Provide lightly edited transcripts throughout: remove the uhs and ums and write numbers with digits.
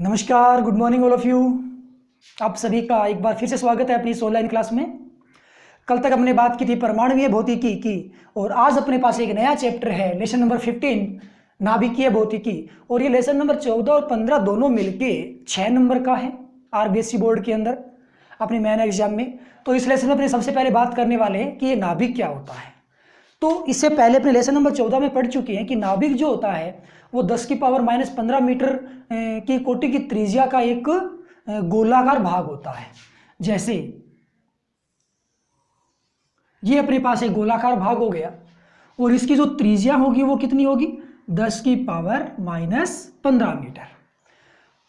नमस्कार, good morning all of you. आप सभी का एक बार फिर से स्वागत है अपनी इस ऑनलाइन क्लास में। कल तक हमने बात की थी परमाणुीय भौतिकी की और आज अपने पास एक नया चैप्टर है, लेसन नंबर 15 नाभिकीय भौतिकी। और ये लेसन नंबर 14 और 15 दोनों मिलके 6 नंबर का है आरबीएससी बोर्ड के अंदर अपने मेन एग्जाम में। तो इस लेसन में अपने सबसे पहले बात करने वाले हैं कि ये नाभिक क्या होता है। तो इससे पहले अपने लेसन नंबर 14 में पढ़ चुके हैं कि नाभिक जो होता है वो 10 की पावर -15 मीटर की कोटि की त्रिज्या का एक गोलाकार भाग होता है। जैसे ये अपने पास एक गोलाकार भाग हो गया और इसकी जो त्रिज्या होगी वो कितनी होगी, 10 की पावर -15 मीटर।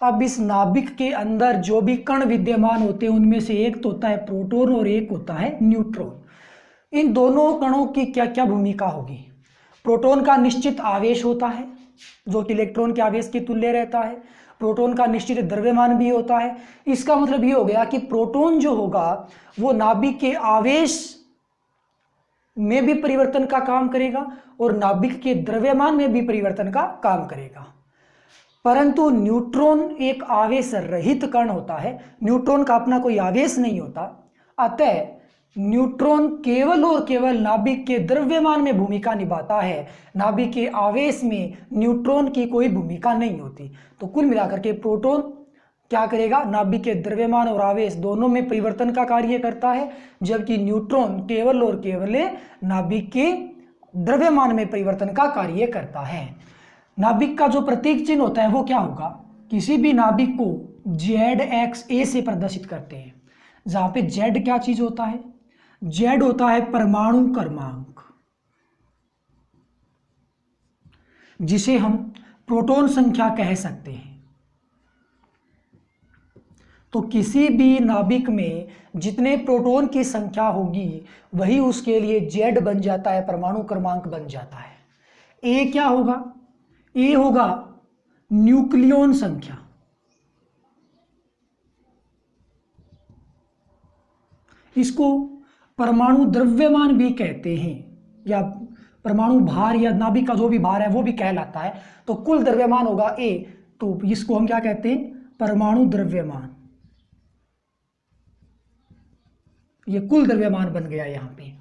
अब इस नाभिक के अंदर जो भी कण विद्यमान होते हैं उनमें से एक तो होता है प्रोटॉन और एक होता है न्यूट्रॉन। इन दोनों कणों की क्या क्या भूमिका होगी। प्रोटॉन का निश्चित आवेश होता है जो कि इलेक्ट्रॉन के आवेश के तुल्य रहता है। प्रोटॉन का निश्चित द्रव्यमान भी होता है। इसका मतलब ये हो गया कि प्रोटॉन जो होगा वो नाभिक के आवेश में भी परिवर्तन का काम करेगा और नाभिक के द्रव्यमान में भी परिवर्तन का काम करेगा। परंतु न्यूट्रॉन एक आवेश रहित कण होता है। न्यूट्रॉन का अपना कोई आवेश नहीं होता, अतः न्यूट्रॉन केवल और केवल नाभिक के द्रव्यमान में भूमिका निभाता है। नाभिक के आवेश में न्यूट्रॉन की कोई भूमिका नहीं होती। तो कुल मिलाकर के प्रोटॉन क्या करेगा, नाभिक के द्रव्यमान और आवेश दोनों में परिवर्तन का कार्य करता है, जबकि न्यूट्रॉन केवल और केवल नाभिक के द्रव्यमान में परिवर्तन का कार्य करता है। नाभिक का जो प्रतीक चिन्ह होता है वो क्या होगा, किसी भी नाभिक को ZXA से प्रदर्शित करते हैं, जहां पे Z क्या चीज होता है, Z होता है परमाणु क्रमांक, जिसे हम प्रोटॉन संख्या कह सकते हैं। तो किसी भी नाभिक में जितने प्रोटॉन की संख्या होगी वही उसके लिए Z बन जाता है, परमाणु क्रमांक बन जाता है। ए क्या होगा, ए होगा न्यूक्लियॉन संख्या। इसको परमाणु द्रव्यमान भी कहते हैं, या परमाणु भार या नाभिक का जो भी भार है वो भी कहलाता है। तो कुल द्रव्यमान होगा ए, तो इसको हम क्या कहते हैं, परमाणु द्रव्यमान। ये कुल द्रव्यमान बन गया यहाँ पे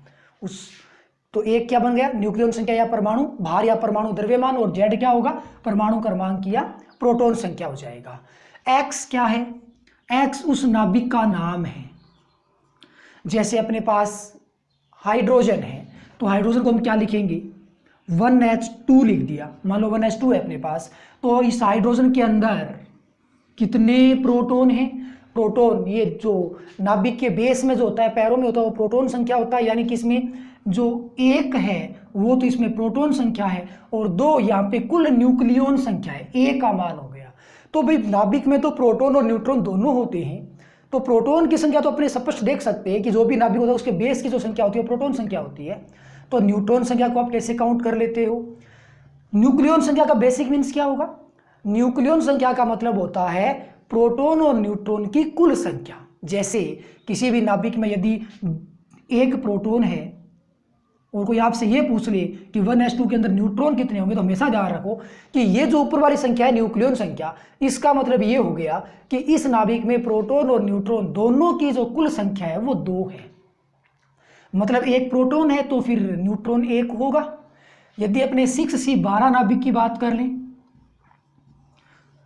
तो एक क्या बन गया, न्यूक्लियॉन संख्या या परमाणु भार या परमाणु द्रव्यमान, और Z क्या होगा, परमाणु क्रमांक या प्रोटॉन संख्या हो जाएगा। X क्या है, X उस नाभिक का नाम है। जैसे अपने पास हाइड्रोजन है तो हाइड्रोजन को हम क्या लिखेंगे, 1H2 लिख दिया। मान लो 1H2 है अपने पास, तो इस हाइड्रोजन के अंदर कितने प्रोटॉन हैं, प्रोटॉन ये जो नाभिक के बेस में जो होता है, पैरों में होता है, वो प्रोटॉन संख्या होता है। यानी कि इसमें जो एक है वो तो इसमें प्रोटॉन संख्या है और दो यहाँ पे कुल न्यूक्लियॉन संख्या है, ए का मान हो गया। तो भाई नाभिक में तो प्रोटॉन और न्यूट्रॉन दोनों होते हैं। तो प्रोटॉन की संख्या तो अपने स्पष्ट देख सकते हैं कि जो भी नाभिक होता है उसके बेस की जो संख्या होती है प्रोटॉन संख्या होती है। तो न्यूट्रॉन संख्या को आप कैसे काउंट कर लेते हो। न्यूक्लियॉन संख्या का बेसिक मीन्स क्या होगा, न्यूक्लियॉन संख्या का मतलब होता है प्रोटॉन और न्यूट्रॉन की कुल संख्या। जैसे किसी भी नाभिक में यदि एक प्रोटॉन है और कोई आपसे ये पूछ ले कि 1H2 के अंदर न्यूट्रॉन कितने होंगे, तो हमेशा ध्यान रखो कि ये जो ऊपर वाली संख्या है न्यूक्लियॉन संख्या, इसका मतलब ये हो गया कि इस नाभिक में प्रोटॉन और न्यूट्रॉन दोनों की जो कुल संख्या है वो 2 है। मतलब एक प्रोटॉन है तो फिर न्यूट्रॉन 1 होगा। यदि अपने 6C12 नाभिक की बात कर लें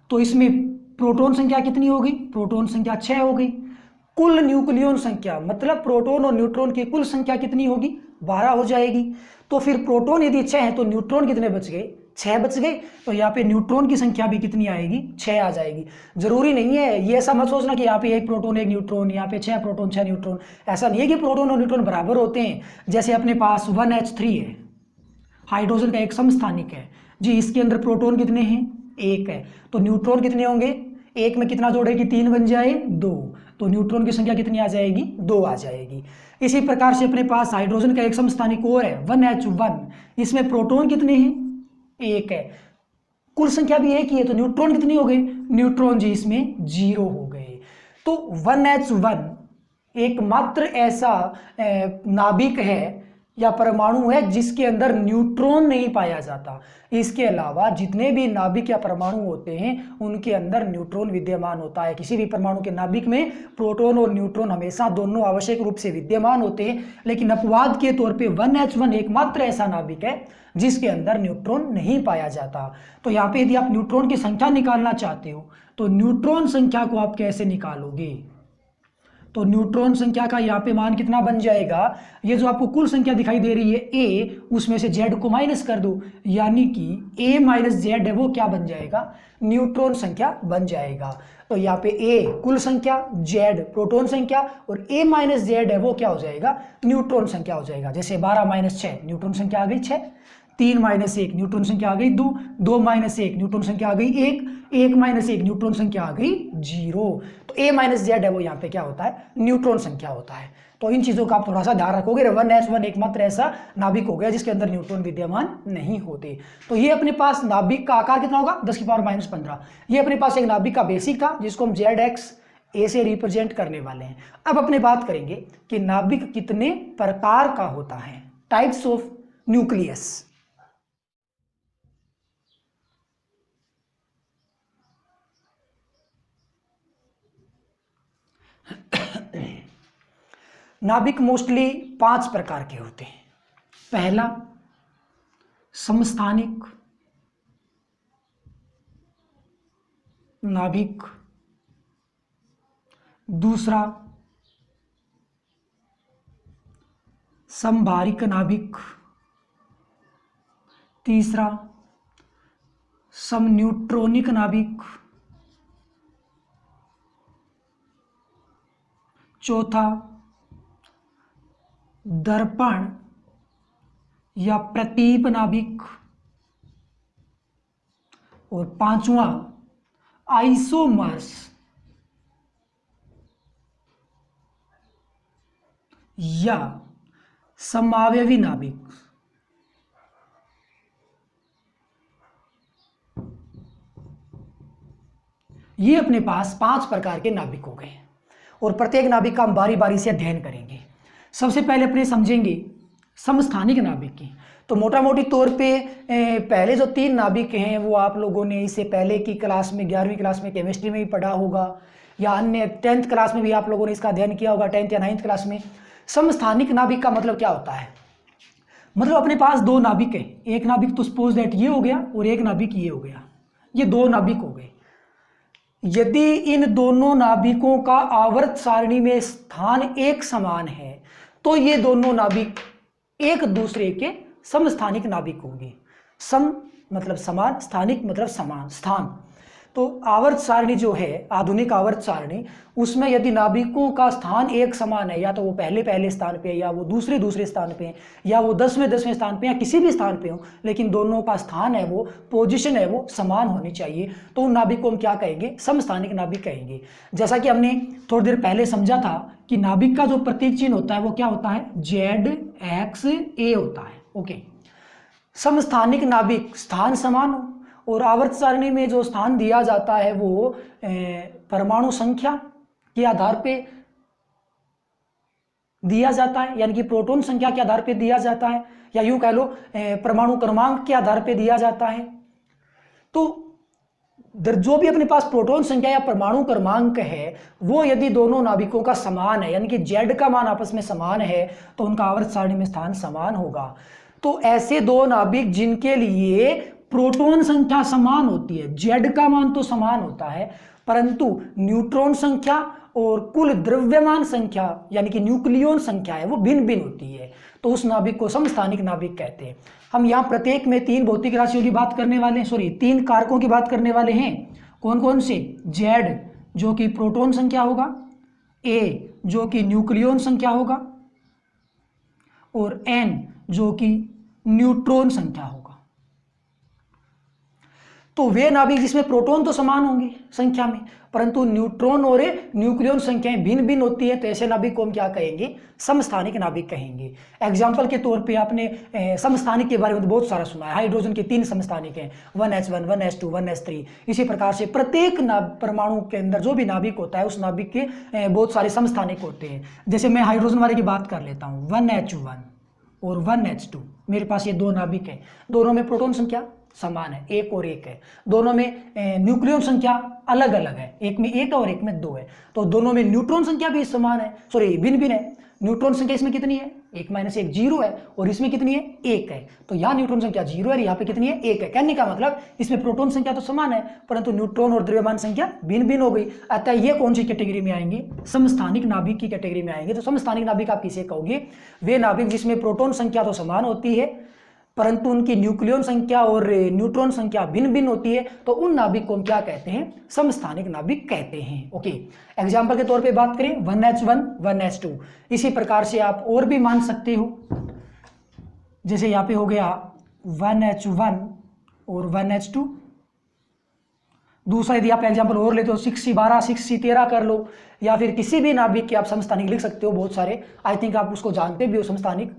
तो इसमें प्रोटॉन संख्या कितनी होगी, प्रोटॉन संख्या 6 हो गई। कुल न्यूक्लियॉन संख्या मतलब प्रोटॉन और न्यूट्रॉन की कुल संख्या कितनी होगी, 12 हो जाएगी। तो फिर प्रोटॉन यदि 6 है तो न्यूट्रॉन कितने बच गए, 6 बच गए। तो यहाँ पे न्यूट्रॉन की संख्या भी कितनी आएगी, 6 आ जाएगी। जरूरी नहीं है, ये ऐसा मत सोचना कि यहाँ पे एक प्रोटॉन एक न्यूट्रॉन, यहाँ पे 6 प्रोटॉन 6 न्यूट्रॉन। ऐसा नहीं है कि प्रोटॉन और न्यूट्रॉन बराबर होते हैं। जैसे अपने पास 1H3 है, हाइड्रोजन का एक समस्थानिक है जी, इसके अंदर प्रोटॉन कितने हैं, 1 है। तो न्यूट्रॉन कितने होंगे, एक में कितना जोड़ेगी, 3 बन जाए 2, तो न्यूट्रॉन की संख्या कितनी आ जाएगी, 2 आ जाएगी। इसी प्रकार से अपने पास हाइड्रोजन का एक समस्थानिक और है 1H1, इसमें प्रोटॉन कितने हैं, 1 है। कुल संख्या भी 1 ही है, तो न्यूट्रॉन कितनी हो गई, न्यूट्रॉन जी इसमें 0 हो गए। तो 1H1 एकमात्र ऐसा नाभिक है या परमाणु है जिसके अंदर न्यूट्रॉन नहीं पाया जाता। इसके अलावा जितने भी नाभिक या परमाणु होते हैं उनके अंदर न्यूट्रॉन विद्यमान होता है। किसी भी परमाणु के नाभिक में प्रोटॉन और न्यूट्रॉन हमेशा दोनों आवश्यक रूप से विद्यमान होते हैं, लेकिन अपवाद के तौर पे 1H1 एकमात्र ऐसा नाभिक है जिसके अंदर न्यूट्रॉन नहीं पाया जाता। तो यहाँ पे यदि आप न्यूट्रॉन की संख्या निकालना चाहते हो तो न्यूट्रॉन संख्या को आप कैसे निकालोगे? तो न्यूट्रॉन संख्या का यहाँ पे मान कितना बन जाएगा? ये जो आपको कुल संख्या दिखाई दे रही है ए, उसमें से जेड को माइनस कर दो, यानी कि ए माइनस जेड है वो क्या बन जाएगा? न्यूट्रॉन संख्या बन जाएगा। तो यहाँ पे ए कुल संख्या, जेड प्रोटॉन संख्या और ए माइनस जेड है वो क्या हो जाएगा? न्यूट्रॉन संख्या हो जाएगा। जैसे 12 माइनस 6 न्यूट्रॉन संख्या आ गई 6, 3 माइनस 1 न्यूट्रॉन संख्या आ गई 2, 2 माइनस 1 न्यूट्रॉन संख्या आ गई 1, 1 माइनस 1 न्यूट्रॉन संख्या आ गई 0। तो ए माइनस जेड है वो यहाँ पे क्या होता है? न्यूट्रॉन संख्या होता है। तो इन चीज़ों का आप थोड़ा सा ध्यान रखोगे। 1H1 एकमात्र ऐसा नाभिक हो गया जिसके अंदर न्यूट्रॉन विद्यमान नहीं होते। तो ये अपने पास नाभिक का आकार कितना होगा? 10⁻⁻15। ये अपने पास एक नाभिक का बेसिक था जिसको हम ZX ए से रिप्रेजेंट करने वाले हैं। अब अपने बात करेंगे कि नाभिक कितने प्रकार का होता है, टाइप्स ऑफ न्यूक्लियस। नाभिक मोस्टली 5 प्रकार के होते हैं। पहला समस्थानिक नाभिक, दूसरा समभारिक नाभिक, तीसरा समन्यूट्रॉनिक नाभिक, चौथा दर्पण या प्रतीप नाभिक, और पांचवा आइसोमर्स या समावयवी नाभिक। ये अपने पास 5 प्रकार के नाभिक हो गए और प्रत्येक नाभिक का हम बारी बारी से अध्ययन करेंगे। सबसे पहले अपने समझेंगे समस्थानिक नाभिक की। तो मोटा मोटी तौर पे पहले जो 3 नाभिक हैं वो आप लोगों ने इससे पहले की क्लास में 11वीं क्लास में केमिस्ट्री में भी पढ़ा होगा, या अन्य 10th क्लास में भी आप लोगों ने इसका अध्ययन किया होगा, 10th या 9th क्लास में। समस्थानिक नाभिक का मतलब क्या होता है? मतलब अपने पास 2 नाभिक है, एक नाभिक तो सपोज दैट ये हो गया और एक नाभिक ये हो गया, ये 2 नाभिक हो गए। यदि इन दोनों नाभिकों का आवर्त सारणी में स्थान एक समान है तो ये दोनों नाभिक एक दूसरे के समस्थानिक नाभिक होंगे। सम मतलब समान, स्थानिक मतलब समान, स्थान। तो आवर्त सारणी जो है, आधुनिक आवर्त सारणी, उसमें यदि नाभिकों का स्थान एक समान है, या तो वो पहले स्थान पे, या वो दूसरे स्थान पे, या वो 10वें स्थान पे, या किसी भी स्थान पे हो, लेकिन दोनों का स्थान है, वो पोजीशन है, वो समान होनी चाहिए, तो उन नाभिक को हम क्या कहेंगे? समस्थानिक नाभिक कहेंगे। जैसा कि हमने थोड़ी देर पहले समझा था कि नाभिक का जो प्रतीक चिन्ह होता है वो क्या होता है? ZXA होता है। ओके, समस्थानिक नाभिक स्थान समान हो और आवर्त सारणी में जो स्थान दिया जाता है वो परमाणु संख्या के आधार पे दिया जाता है, यानी कि प्रोटॉन संख्या के आधार पे दिया जाता है, या यूं कह लो परमाणु क्रमांक के आधार पे दिया जाता है। तो जो भी अपने पास प्रोटॉन संख्या या परमाणु क्रमांक है वो यदि दोनों नाभिकों का समान है, यानी कि Z का मान आपस में समान है, तो उनका आवर्त सारणी में स्थान समान होगा। तो ऐसे 2 नाभिक जिनके लिए प्रोटॉन संख्या समान होती है, Z का मान तो समान होता है, परंतु न्यूट्रॉन संख्या और कुल द्रव्यमान संख्या यानी कि न्यूक्लियन संख्या है वो भिन्न भिन्न होती है, तो उस नाभिक को समस्थानिक नाभिक कहते हैं। हम यहाँ प्रत्येक में 3 भौतिक राशियों की बात करने वाले हैं, 3 कारकों की बात करने वाले हैं। कौन कौन से? Z जो कि प्रोटॉन संख्या होगा, A जो कि न्यूक्लियन संख्या होगा, और N जो कि न्यूट्रॉन संख्या होगा। तो वे नाभिक जिसमें प्रोटॉन तो समान होंगे संख्या में, परंतु न्यूट्रॉन और न्यूक्लियन संख्याएं भिन्न भिन्न होती है, तो ऐसे नाभिक को हम क्या कहेंगे? समस्थानिक नाभिक कहेंगे। एग्जाम्पल के तौर पे आपने समस्थानिक के बारे में तो बहुत सारा सुना है। हाइड्रोजन के 3 समस्थानिक हैं, 1H1, 1H2, 1H3। इसी प्रकार से प्रत्येक परमाणु के अंदर जो भी नाभिक होता है उस नाभिक के बहुत सारे समस्थानिक होते हैं। जैसे मैं हाइड्रोजन वाले की बात कर लेता हूँ, 1H1 और 1H2, मेरे पास ये दो नाभिक हैं, दोनों में प्रोटॉन संख्या समान है, 1 और 1 है, दोनों में न्यूक्लियन संख्या अलग अलग है, एक में 1 है और एक में 2 है, तो दोनों में न्यूट्रॉन संख्या भी समान है, सॉरी भिन्न भिन्न है। न्यूट्रॉन संख्या इसमें कितनी है, 1 - 1 0 है, और इसमें कितनी है, 1 है, तो यहाँ न्यूट्रॉन संख्या 0 है और यहाँ पे कितनी है, 1 है। कहने का मतलब इसमें प्रोटॉन संख्या तो समान है परंतु न्यूट्रॉन और द्रव्यमान संख्या भिन्न भिन्न हो गई। अतः ये कौन सी कैटेगरी में आएंगे, समस्थानिक नाभिक की कैटेगरी में आएंगे। तो समस्थानिक नाभिक आप किसे कहोगे, वे नाभिक जिसमें प्रोटॉन संख्या तो समान होती है परंतु उनकी न्यूक्लियन संख्या और न्यूट्रॉन संख्या भिन्न भिन्न होती है, तो उन नाभिक को हम क्या कहते हैं, समस्थानिक नाभिक कहते हैं। ओके, एग्जाम्पल के तौर पे बात करें 1H1 1H2, इसी प्रकार से आप और भी मान सकते हो, जैसे यहाँ पे हो गया 1H1 और 1H2। दूसरा यदि आप एग्जाम्पल और लेते हो 6C12 6C13 कर लो, या फिर किसी भी नाभिक के आप समस्थानिक लिख सकते हो, बहुत सारे, आई थिंक आप उसको जानते भी हो समस्थानिक।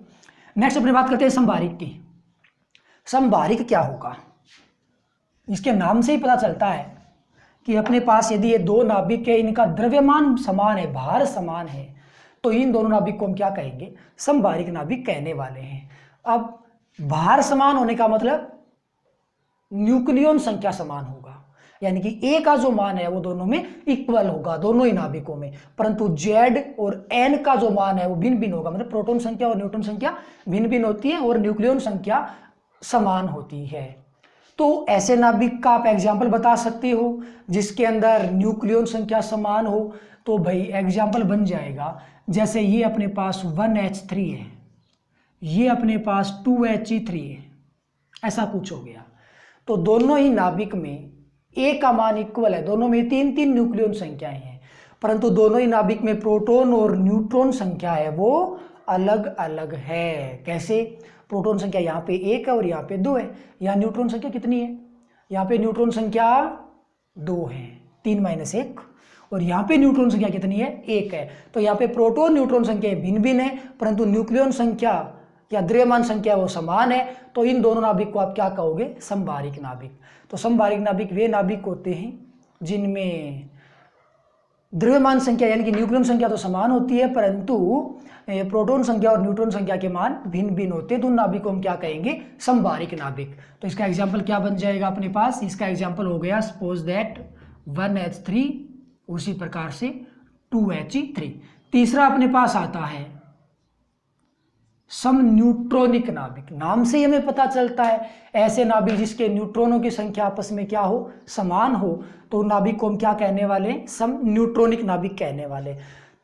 नेक्स्ट अपनी बात करते हैं समभारिक की। समभारिक क्या होगा, इसके नाम से ही पता चलता है कि अपने पास यदि ये दो नाभिक है, इनका द्रव्यमान समान है, भार समान है, तो इन दोनों नाभिक को हम क्या कहेंगे, समभारिक नाभिक कहने वाले हैं। अब भार समान होने का मतलब न्यूक्लियन संख्या समान होगा, यानी कि ए का जो मान है वो दोनों में इक्वल होगा, दोनों ही नाभिकों में, परंतु जेड और एन का जो मान है वो भिन्न भिन्न होगा, मतलब प्रोटॉन संख्या और न्यूट्रॉन संख्या भिन्न भिन्न होती है और न्यूक्लियन संख्या समान होती है। तो ऐसे नाभिक का आप एग्जाम्पल बता सकते हो जिसके अंदर न्यूक्लियन संख्या समान हो, तो भाई एग्जाम्पल बन जाएगा, जैसे ये अपने पास 1H3 है, ये अपने पास 2He3 है, ऐसा कुछ हो गया। तो दोनों ही नाभिक में ए का मान इक्वल है, दोनों में 3-3 न्यूक्लियन संख्याएं हैं, परंतु दोनों ही नाभिक में प्रोटॉन और न्यूट्रॉन संख्या है वो अलग अलग है। कैसे, प्रोटॉन संख्या यहाँ पे 1 है और यहाँ पे 2 है, यहाँ न्यूट्रॉन संख्या कितनी है, यहाँ पे न्यूट्रॉन संख्या 2 है, 3 - 1, और यहाँ पे न्यूट्रॉन संख्या कितनी है, 1 है, तो यहाँ पे प्रोटॉन न्यूट्रॉन संख्या भिन्न भिन्न है परंतु न्यूक्लियन संख्या या द्रव्यमान संख्या वो समान है, तो इन दोनों नाभिक को आप क्या कहोगे, समभारिक नाभिक। तो समभारिक नाभिक वे नाभिक होते हैं जिनमें द्रव्यमान संख्या यानी कि न्यूक्लियन संख्या तो समान होती है परंतु प्रोटॉन संख्या और न्यूट्रॉन संख्या के मान भिन्न भिन्न होते हैं, तो उन नाभिक को हम क्या कहेंगे, समभारिक नाभिक। तो इसका एग्जाम्पल क्या बन जाएगा अपने पास, इसका एग्जाम्पल हो गया सपोज दैट 1H3, उसी प्रकार से 2He3। तीसरा अपने पास आता है सम न्यूट्रॉनिक नाभिक। नाम से ही हमें पता चलता है ऐसे नाभिक जिसके न्यूट्रॉनों की संख्या आपस में क्या हो, समान हो, तो नाभिक को हम क्या कहने वाले हैं, सम न्यूट्रॉनिक नाभिक कहने वाले।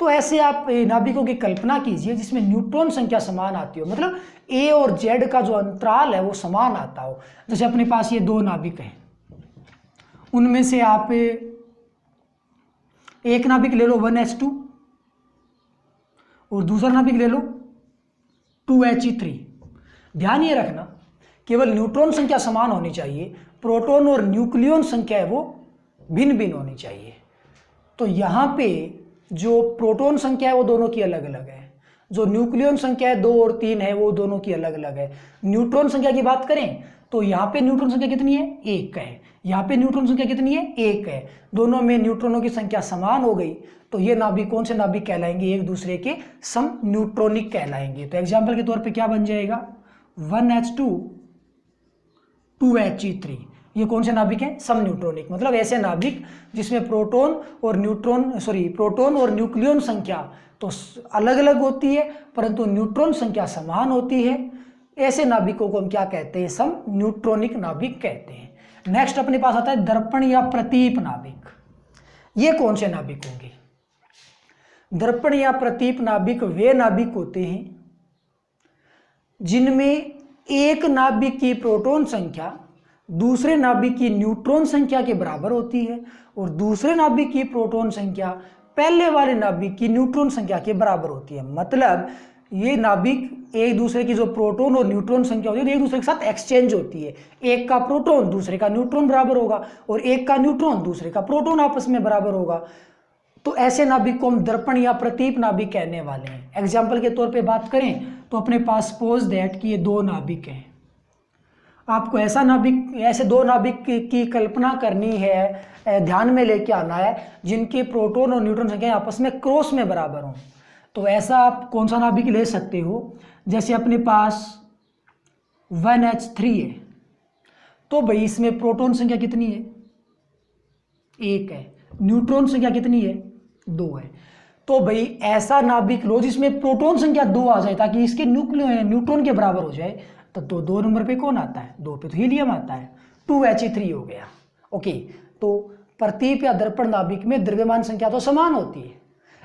तो ऐसे आप नाभिकों की कल्पना कीजिए जिसमें न्यूट्रॉन संख्या समान आती हो, मतलब ए और जेड का जो अंतराल है वो समान आता हो। जैसे अपने पास ये दो नाभिक हैं, उनमें से आप एक नाभिक ले लो 1H2 और दूसरा नाभिक ले लो 2He3। ध्यान ये रखना केवल न्यूट्रॉन संख्या समान होनी चाहिए, प्रोटॉन और न्यूक्लियन संख्या है वो भिन्न भिन्न होनी चाहिए। तो यहाँ पे जो प्रोटॉन संख्या है वो दोनों की अलग अलग है, जो न्यूक्लियन संख्या है 2 और 3 है वो दोनों की अलग अलग है। न्यूट्रॉन संख्या की बात करें तो यहाँ पे न्यूट्रॉन संख्या कितनी है, 1 है, यहाँ पे न्यूट्रॉन संख्या कितनी है, 1 है, दोनों में न्यूट्रॉनों की संख्या समान हो गई, तो ये नाभिक कौन से नाभिक कहलाएंगे, एक दूसरे के सम न्यूट्रॉनिक कहलाएंगे। तो एग्जाम्पल के तौर पे क्या बन जाएगा, 1H2 2He3, ये कौन से नाभिक हैं, सम न्यूट्रॉनिक, मतलब ऐसे नाभिक जिसमें प्रोटॉन और न्यूक्लियन संख्या तो अलग अलग होती है परंतु न्यूट्रॉन संख्या समान होती है, ऐसे नाभिकों को हम क्या कहते हैं, सम न्यूट्रॉनिक नाभिक कहते हैं। नेक्स्ट अपने पास आता है दर्पण या प्रतीप नाभिक। ये कौन से नाभिक होंगे, दर्पण या प्रतीप नाभिक वे नाभिक होते हैं जिनमें एक नाभिक की प्रोटॉन संख्या दूसरे नाभिक की न्यूट्रॉन संख्या के बराबर होती है और दूसरे नाभिक की प्रोटॉन संख्या पहले वाले नाभिक की न्यूट्रॉन संख्या के बराबर होती है। मतलब ये नाभिक एक दूसरे की जो प्रोटॉन और न्यूट्रॉन संख्या होती है एक दूसरे के साथ एक्सचेंज होती है, एक का प्रोटॉन दूसरे का न्यूट्रॉन बराबर होगा और एक का न्यूट्रॉन दूसरे का प्रोटॉन आपस में बराबर होगा। तो ऐसे नाभिक को हम दर्पण या प्रतीप नाभिक कहने वाले हैं। एग्जाम्पल के तौर पे बात करें तो अपने पास सपोज दैट कि ये दो नाभिक हैं, आपको ऐसे दो नाभिक की कल्पना करनी है, ध्यान में लेके आना है जिनकी प्रोटॉन और न्यूट्रॉन संख्या आपस में क्रॉस में बराबर हों। तो ऐसा आप कौन सा नाभिक ले सकते हो, जैसे अपने पास 1H3 है, तो भाई इसमें प्रोटॉन संख्या कितनी है, 1 है, न्यूट्रॉन संख्या कितनी है, 2 है। तो भाई ऐसा नाभिक लो जिसमें प्रोटॉन संख्या 2 आ जाए, ताकि इसके न्यूट्रॉन के बराबर हो जाए। तो 2 नंबर पे कौन आता है, 2 पे तो हीलियम आता है, 2He3 हो गया। ओके, तो प्रतीप या दर्पण नाभिक में द्रव्यमान संख्या तो समान होती है,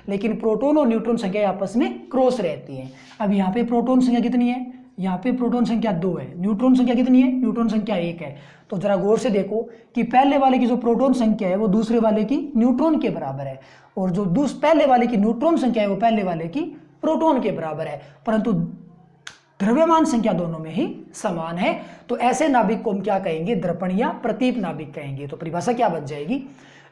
लेकिन प्रोटॉन और न्यूट्रॉन संख्या आपस में क्रॉस रहती है। अब यहाँ पे प्रोटॉन संख्या कितनी है, यहाँ पे प्रोटॉन संख्या 2 है, न्यूट्रॉन संख्या कितनी है, न्यूट्रॉन संख्या 1 है। तो जरा गौर से देखो कि पहले वाले की जो प्रोटॉन संख्या है वो दूसरे वाले की न्यूट्रॉन के बराबर है, और जो पहले वाले की न्यूट्रॉन संख्या है वो पहले वाले की प्रोटॉन के बराबर है, परंतु द्रव्यमान संख्या दोनों में ही समान है। तो ऐसे नाभिक को हम क्या कहेंगे, दर्पण या प्रतीप नाभिक कहेंगे। तो परिभाषा क्या बन जाएगी,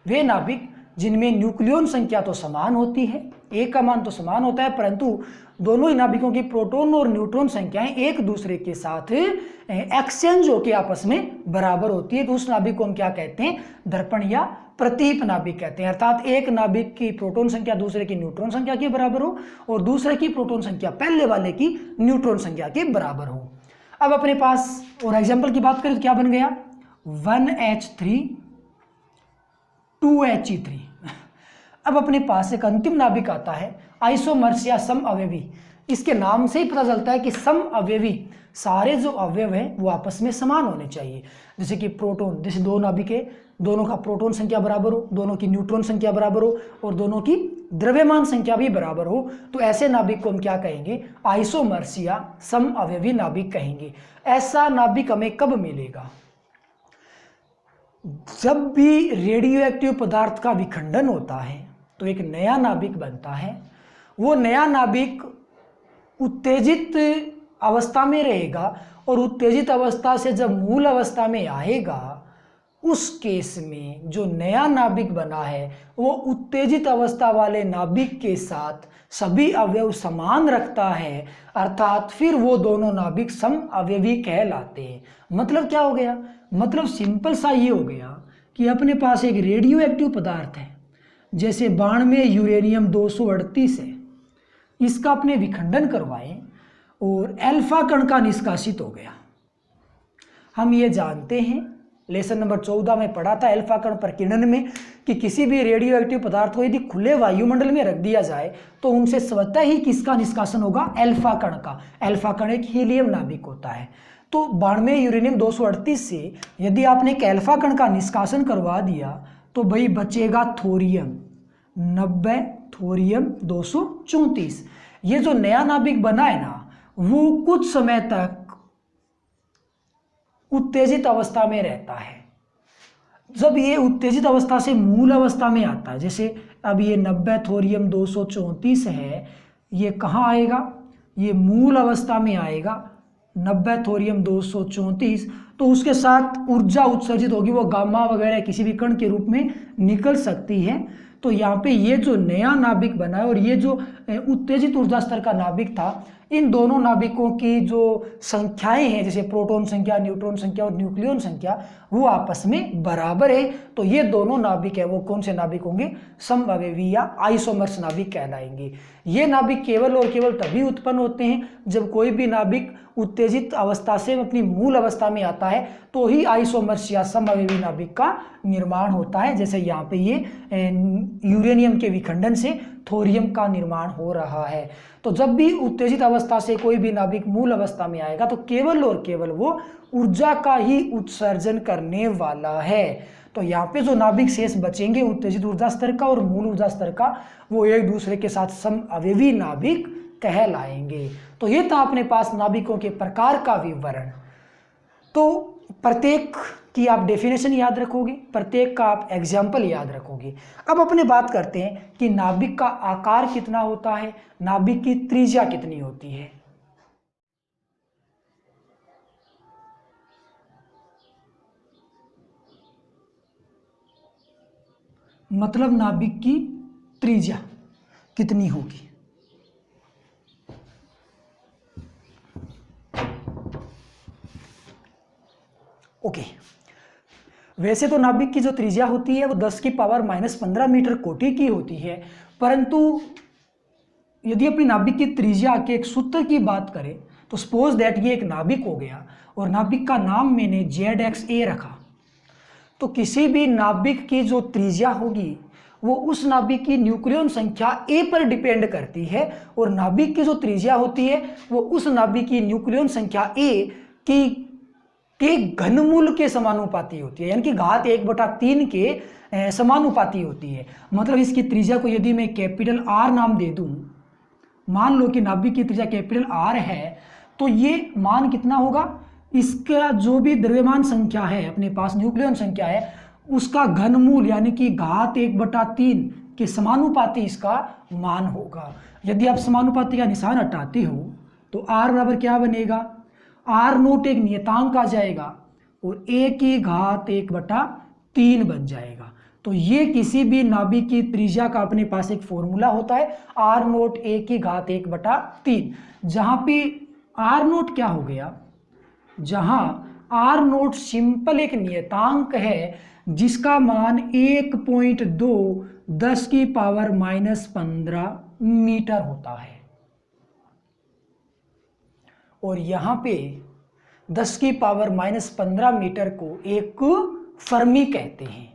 वे नाभिक जिनमें न्यूक्लियन संख्या तो समान होती है, एक का मान तो समान होता है, परंतु दोनों ही नाभिकों की प्रोटॉन और न्यूट्रॉन संख्याएं एक दूसरे के साथ एक्सचेंज होकर आपस में बराबर होती है। तो उस नाभिक को हम क्या कहते हैं, दर्पण या प्रतीप नाभिक कहते हैं। अर्थात एक नाभिक की प्रोटॉन संख्या दूसरे की न्यूट्रॉन संख्या के बराबर हो, और दूसरे की प्रोटॉन संख्या पहले वाले की न्यूट्रॉन संख्या के बराबर हो। अब अपने पास और एग्जाम्पल की बात करें तो क्या बन गया, 1H3 2He3। अब अपने पास एक अंतिम नाभिक आता है आइसोमर्स या सम अवयवी। इसके नाम से ही पता चलता है कि सम अवयवी, सारे जो अवयव हैं वो आपस में समान होने चाहिए। जैसे कि प्रोटॉन, जैसे 2 नाभिक है, दोनों का प्रोटॉन संख्या बराबर हो, दोनों की न्यूट्रॉन संख्या बराबर हो, और दोनों की द्रव्यमान संख्या भी बराबर हो, तो ऐसे नाभिक को हम क्या कहेंगे, आइसोमर्स या सम अवयवी नाभिक कहेंगे। ऐसा नाभिक हमें कब मिलेगा, जब भी रेडियो एक्टिव पदार्थ का विखंडन होता है तो एक नया नाभिक बनता है। वो नया नाभिक उत्तेजित अवस्था में रहेगा, और उत्तेजित अवस्था से जब मूल अवस्था में आएगा, उस केस में जो नया नाभिक बना है वो उत्तेजित अवस्था वाले नाभिक के साथ सभी अवयव समान रखता है, अर्थात फिर वो दोनों नाभिक सम अवयवी कहलाते हैं। मतलब क्या हो गया, मतलब सिंपल सा ये हो गया कि अपने पास एक रेडियो एक्टिव पदार्थ है, जैसे बाण में यूरेनियम 238 है, इसका अपने विखंडन करवाएं और अल्फा कण का निष्कासित हो गया। हम ये जानते हैं, लेसन नंबर 14 में पढ़ा था अल्फा कण प्रकीर्णन में, कि किसी भी रेडियो एक्टिव पदार्थ को यदि खुले वायुमंडल में रख दिया जाए तो उनसे स्वतः ही किसका निष्कासन होगा, अल्फा कण का। अल्फा कण एक हीलियम नाभिक होता है। तो 92 यूरेनियम 238 से यदि आपने एक अल्फा कण का निष्कासन करवा दिया तो भाई बचेगा थोरियम 90, थोरियम 234। ये जो नया नाभिक बना है ना, वो कुछ समय तक उत्तेजित अवस्था में रहता है। जब ये उत्तेजित अवस्था से मूल अवस्था में आता है, जैसे अब ये 90 थोरियम 234 है, ये कहाँ आएगा, ये मूल अवस्था में आएगा 90 थोरियम 234, तो उसके साथ ऊर्जा उत्सर्जित होगी, वो गामा वगैरह किसी भी कण के रूप में निकल सकती है। तो यहाँ पे ये जो नया नाभिक बना है और ये जो उत्तेजित ऊर्जा स्तर का नाभिक था, इन दोनों नाभिकों की जो संख्याएं हैं, जैसे प्रोटॉन संख्या, न्यूट्रॉन संख्या और न्यूक्लियन संख्या, वो आपस में बराबर है। तो ये दोनों नाभिक है वो कौन से नाभिक होंगे, समअवयवी या आइसोमर्स नाभिक कहलाएंगे। ये नाभिक केवल और केवल तभी उत्पन्न होते हैं जब कोई भी नाभिक उत्तेजित अवस्था से अपनी मूल अवस्था में आता है, तो ही आइसोमर्स या समअवयवी नाभिक का निर्माण होता है। जैसे यहाँ पे ये यूरेनियम के विखंडन से थोरियम का निर्माण हो रहा है। तो जब भी उत्तेजित अवस्था से कोई भी नाभिक मूल अवस्था में आएगा तो केवल और केवल वो ऊर्जा का ही उत्सर्जन करने वाला है। तो यहाँ पे जो नाभिक शेष बचेंगे उत्तेजित ऊर्जा स्तर का और मूल ऊर्जा स्तर का, वो एक दूसरे के साथ समअवयवी नाभिक कहलाएंगे। तो ये था अपने पास नाभिकों के प्रकार का विवरण। तो प्रत्येक की आप डेफिनेशन याद रखोगे, प्रत्येक का आप एग्जाम्पल याद रखोगे। अब अपने बात करते हैं कि नाभिक का आकार कितना होता है, नाभिक की त्रिज्या कितनी होती है। मतलब नाभिक की त्रिज्या कितनी होगी। ओके, वैसे तो नाभिक की जो त्रिज्या होती है वो 10 की पावर -15 मीटर कोटि की होती है, परंतु यदि अपनी नाभिक की त्रिज्या के एक सूत्र की बात करें तो सपोज दैट ये एक नाभिक हो गया और नाभिक का नाम मैंने ZXA रखा, तो किसी भी नाभिक की जो त्रिज्या होगी वो उस नाभिक की न्यूक्लियन संख्या A पर डिपेंड करती है, और नाभिक की जो त्रिज्या होती है वो उस नाभिक की न्यूक्लियन संख्या A की के घनमूल के समानुपाती होती है, यानी कि घात 1/3 के समानुपाती होती है। मतलब इसकी त्रिज्या को यदि मैं कैपिटल R नाम दे दूं, मान लो कि नाभिक की त्रिज्या कैपिटल R है, तो ये मान कितना होगा, इसका जो भी द्रव्यमान संख्या है अपने पास, न्यूक्लियन संख्या है, उसका घनमूल यानी कि घात 1/3 के समानुपाती इसका मान होगा। यदि आप समानुपाती का निशान हटाते हो तो R बराबर क्या बनेगा, R0 एक नियतांक आ जाएगा और A की घात 1/3 बन जाएगा। तो ये किसी भी नाभिक की त्रिज्या का अपने पास एक फॉर्मूला होता है, R0 A की घात 1/3, जहाँ पे R0 क्या हो गया, जहाँ R0 सिंपल एक नियतांक है जिसका मान 1.2 10⁻⁻15 मीटर होता है, और यहाँ पे 10⁻⁻15 मीटर को एक फर्मी कहते हैं।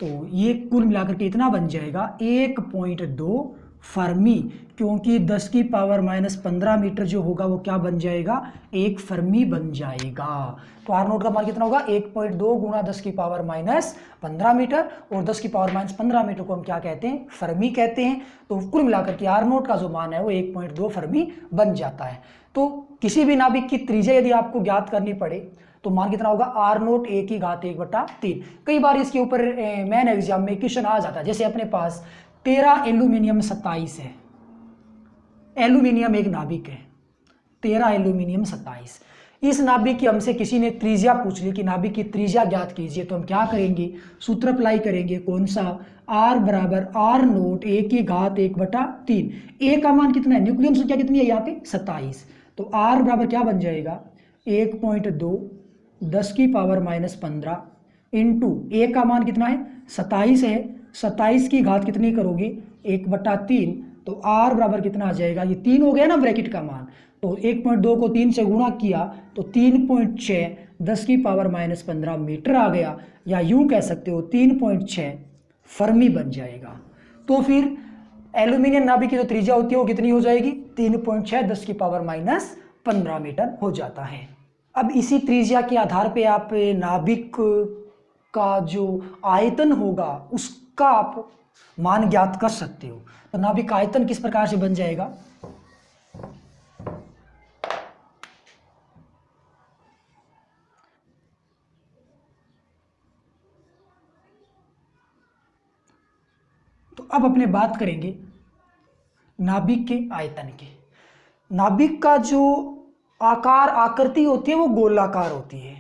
तो ये कुल मिलाकर के इतना बन जाएगा 1.2 फर्मी, क्योंकि 10⁻⁻15 मीटर जो होगा वो क्या बन जाएगा, एक फर्मी बन जाएगा। तो R0 का मान कितना होगा, 1.2 गुणा 10⁻⁻15 मीटर, और 10⁻⁻15 मीटर को हम क्या कहते हैं, फर्मी कहते हैं। तो कुल मिलाकर के R0 का जो मान है वो 1.2 फर्मी बन जाता है। तो किसी भी नाभिक की त्रिज्या यदि आपको ज्ञात करनी पड़े तो मान कितना होगा, R0 A की घात 1/3। कई बार इसके ऊपर मेन एग्जाम में क्वेश्चन आ जाता है, जैसे अपने पास 13 एल्यूमिनियम 27 है, एल्यूमिनियम एक नाभिक है, 13 एल्यूमिनियम 27, इस नाभिक की हमसे किसी ने त्रिज्या पूछ ली कि नाभिक की त्रिज्या ज्ञात कीजिए, तो हम क्या करेंगे, सूत्र अप्लाई करेंगे, कौन सा, R बराबर R0 A की घात 1/3। A का मान कितना है, न्यूक्लियन संख्या कितनी है यहाँ पे 27, तो R बराबर क्या बन जाएगा, 1.2 10⁻⁻15 इंटू A का मान कितना है 27 है, 27 की घात कितनी करोगे 1/3, तो R बराबर कितना आ जाएगा, ये 3 हो गया ना ब्रैकेट का मान, तो 1.2 को 3 से गुणा किया तो 3.6 10⁻⁻15 मीटर आ गया, या यूं कह सकते हो 3.6 फर्मी बन जाएगा। तो फिर एल्यूमिनियम नाभिक की जो त्रिज्या होती है वो कितनी हो जाएगी, 3.6 10⁻⁻15 मीटर हो जाता है। अब इसी त्रिज्या के आधार पे आप नाभिक का जो आयतन होगा उसका आप मान ज्ञात कर सकते हो। तो नाभिक का आयतन किस प्रकार से बन जाएगा, तो अब अपने बात करेंगे नाभिक के आयतन के। नाभिक का जो आकार आकृति होती है वो गोलाकार होती है,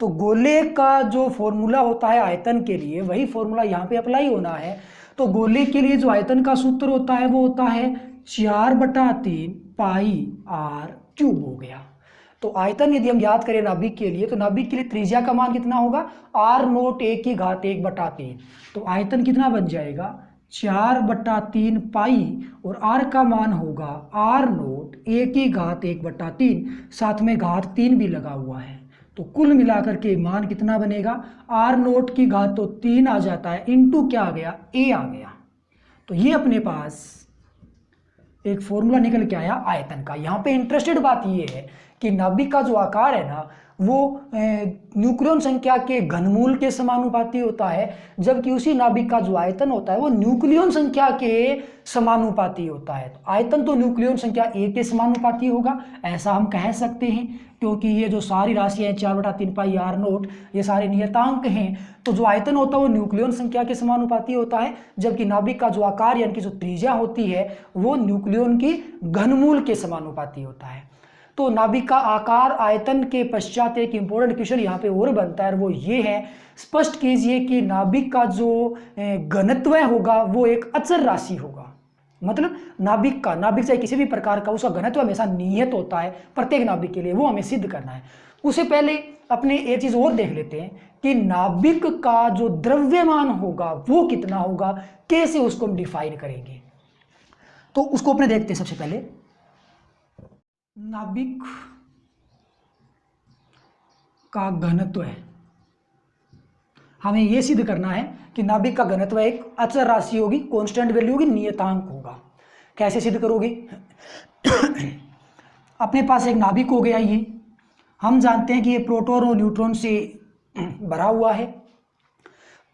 तो गोले का जो फॉर्मूला होता है आयतन के लिए वही फॉर्मूला यहाँ पे अप्लाई होना है। तो गोले के लिए जो आयतन का सूत्र होता है वो होता है 4/3 πr³ हो गया। तो आयतन यदि हम याद करें नाभिक के लिए, तो नाभिक के लिए त्रिज्या का मान कितना होगा, R0 A की घात 1/3, तो आयतन कितना बन जाएगा 4/3 पाई, और R का मान होगा R0 A की घात 1/3, साथ में घात 3 भी लगा हुआ है, तो कुल मिलाकर के मान कितना बनेगा, R0 की घात तो 3 आ जाता है, इंटू क्या आ गया, A आ गया। तो ये अपने पास एक फॉर्मूला निकल के आया आयतन का। यहाँ पे इंटरेस्टेड बात ये है कि नाभिक का जो आकार है ना वो न्यूक्लियन संख्या के घनमूल के समानुपाती होता है, जबकि उसी नाभिक का जो आयतन होता है वो न्यूक्लियन संख्या के समानुपाती होता है। तो आयतन तो न्यूक्लियन संख्या A के समानुपाती होगा, ऐसा हम कह सकते हैं, क्योंकि ये जो सारी राशियाँ 4/3 पाई R0 ये सारे नियतांक हैं, तो जो आयतन होता है वो न्यूक्लियन संख्या के समानुपाती होता है, जबकि नाभिक का जो आकार यानी कि जो त्रिज्या होती है वो न्यूक्लियन की घनमूल के समानुपाती होता है। तो नाभिक का आकार आयतन के पश्चात एक इंपॉर्टेंट क्वेश्चन यहाँ पे और बनता है, वो ये है, स्पष्ट कीजिए कि नाभिक का जो घनत्व होगा वो एक अचर राशि होगा। मतलब नाभिक चाहे किसी भी प्रकार का, उसका घनत्व हमेशा नियत होता है प्रत्येक नाभिक के लिए, वो हमें सिद्ध करना है। उससे पहले अपने एक चीज़ और देख लेते हैं कि नाभिक का जो द्रव्यमान होगा वो कितना होगा, कैसे उसको हम डिफाइन करेंगे। तो उसको अपने देखते हैं। सबसे पहले नाभिक का घनत्व है, हमें यह सिद्ध करना है कि नाभिक का घनत्व एक अचर राशि होगी, कांस्टेंट वैल्यू होगी, नियतांक होगा। कैसे सिद्ध करोगे? अपने पास एक नाभिक हो गया, ये हम जानते हैं कि ये प्रोटॉन और न्यूट्रॉन से भरा हुआ है।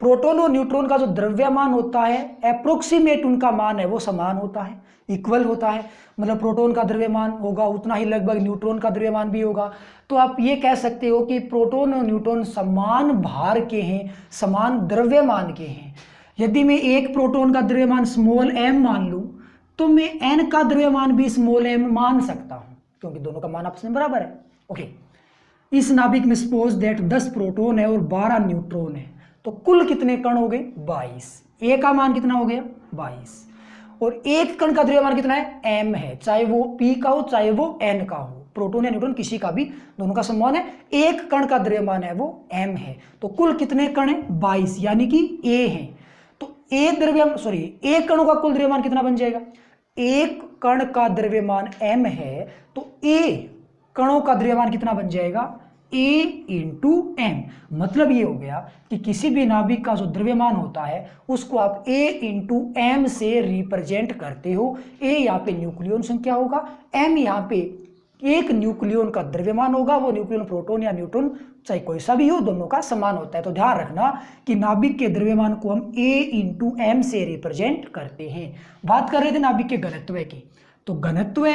प्रोटॉन और न्यूट्रॉन का जो द्रव्यमान होता है अप्रोक्सीमेट उनका मान है वो समान होता है, इक्वल होता है। मतलब प्रोटॉन का द्रव्यमान होगा उतना ही लगभग न्यूट्रॉन का द्रव्यमान भी होगा। तो आप ये कह सकते हो कि प्रोटॉन और न्यूट्रॉन समान भार के हैं, समान द्रव्यमान के हैं। यदि मैं एक प्रोटॉन का द्रव्यमान स्मॉल m मान लूँ तो मैं n का द्रव्यमान भी स्मॉल m मान सकता हूँ, क्योंकि दोनों का मान आपस में बराबर है। ओके, इस नाभिक में सपोज दैट 10 प्रोटॉन है और 12 न्यूट्रॉन है, तो कुल कितने कण हो गए? 22। ए का मान कितना हो गया? 22। और एक कण का द्रव्यमान कितना है? m है, चाहे वो p का हो चाहे वो n का हो, प्रोटॉन या न्यूट्रॉन किसी का भी, दोनों का समान है। एक कण का द्रव्यमान है वो m है, तो कुल कितने कण है? 22, यानी कि a है। तो एक कणों का कुल द्रव्यमान कितना बन जाएगा? एक कण का द्रव्यमान m है, तो a कणों का द्रव्यमान कितना बन जाएगा? a into m। मतलब ये हो गया कि किसी भी नाभिक का जो द्रव्यमान होता है उसको आप a इंटू m से रिप्रेजेंट करते हो। a यहाँ पे न्यूक्लियन संख्या होगा, m यहाँ पे एक न्यूक्लियन का द्रव्यमान होगा। वो न्यूक्लियन प्रोटॉन या न्यूट्रॉन चाहे कोई सा भी हो, दोनों का समान होता है। तो ध्यान रखना कि नाभिक के द्रव्यमान को हम a इंटू m से रिप्रेजेंट करते हैं। बात कर रहे थे नाभिक के घनत्व की, तो घनत्व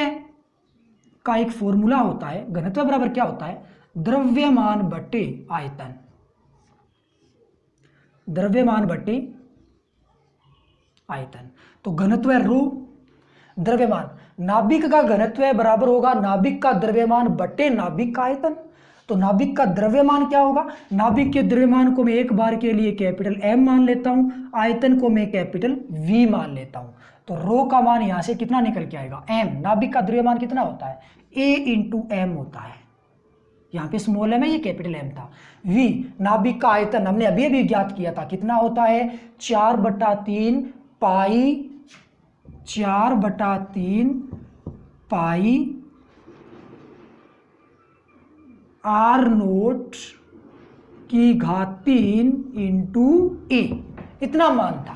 का एक फॉर्मूला होता है। घनत्व बराबर क्या होता है? द्रव्यमान बटे आयतन। द्रव्यमान बटे आयतन, तो घनत्व है रो द्रव्यमान। नाभिक का घनत्व बराबर होगा नाभिक का द्रव्यमान बटे नाभिक का आयतन। तो नाभिक का द्रव्यमान क्या होगा? नाभिक के द्रव्यमान को मैं एक बार के लिए कैपिटल M मान लेता हूं, आयतन को मैं कैपिटल V मान लेता हूं। तो रो का मान यहां से कितना निकल के आएगा? M। नाभिक का द्रव्यमान कितना होता है? A इंटू M होता है। यहाँ पे स्मॉल m है, ये कैपिटल M था। V नाभिक का आयतन हमने अभी अभी ज्ञात किया था, कितना होता है? 4/3 पाई 4/3 पाई r0 की घात 3 इंटू a, इतना मान था।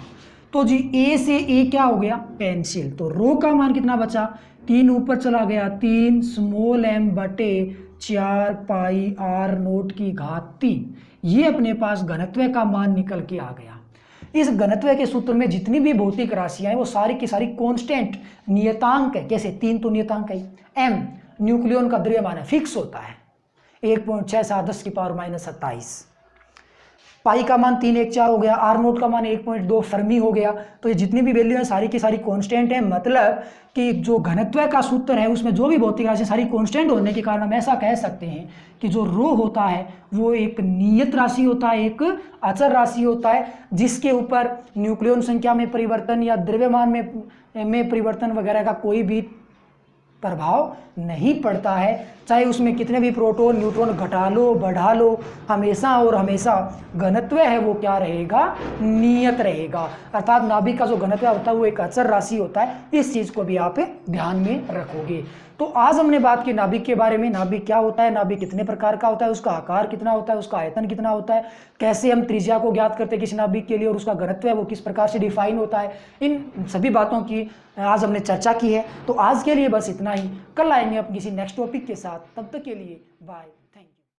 तो जी a से a क्या हो गया? कैंसिल। तो रो का मान कितना बचा? 3 ऊपर चला गया, 3 स्मॉल m बटे 4 पाई r0 की घात 3। ये अपने पास घनत्व का मान निकल के आ गया। इस घनत्व के सूत्र में जितनी भी भौतिक राशियां हैं वो सारी की सारी कांस्टेंट नियतांक है। कैसे? 3 तो नियतांक है। m न्यूक्लियन का द्रव्यमान है, फिक्स होता है 1.67 × 10⁻27। पाई का मान 314 हो गया, r0 का मान 1.2 फर्मी हो गया। तो ये जितनी भी वैल्यू है सारी की सारी कांस्टेंट है। मतलब कि जो घनत्व का सूत्र है उसमें जो भी भौतिक राशि सारी कांस्टेंट होने के कारण हम ऐसा कह सकते हैं कि जो रो होता है वो एक नियत राशि होता है, एक अचर राशि होता है, जिसके ऊपर न्यूक्लियन संख्या में परिवर्तन या द्रव्यमान में परिवर्तन वगैरह का कोई भी प्रभाव नहीं पड़ता है। चाहे उसमें कितने भी प्रोटॉन न्यूट्रॉन घटा लो बढ़ा लो, हमेशा और हमेशा घनत्व है वो क्या रहेगा? नियत रहेगा। अर्थात नाभिक का जो घनत्व होता है वो एक अचर राशि होता है। इस चीज़ को भी आप ध्यान में रखोगे। तो आज हमने बात की नाभिक के बारे में। नाभिक क्या होता है, नाभिक कितने प्रकार का होता है, उसका आकार कितना होता है, उसका आयतन कितना होता है, कैसे हम त्रिज्या को ज्ञात करते हैं किसी नाभिक के लिए, और उसका घनत्व है वो किस प्रकार से डिफाइन होता है। इन सभी बातों की आज हमने चर्चा की है। तो आज के लिए बस इतना ही, कल आएंगे अपने किसी नेक्स्ट टॉपिक के साथ। तब तक के लिए बाय।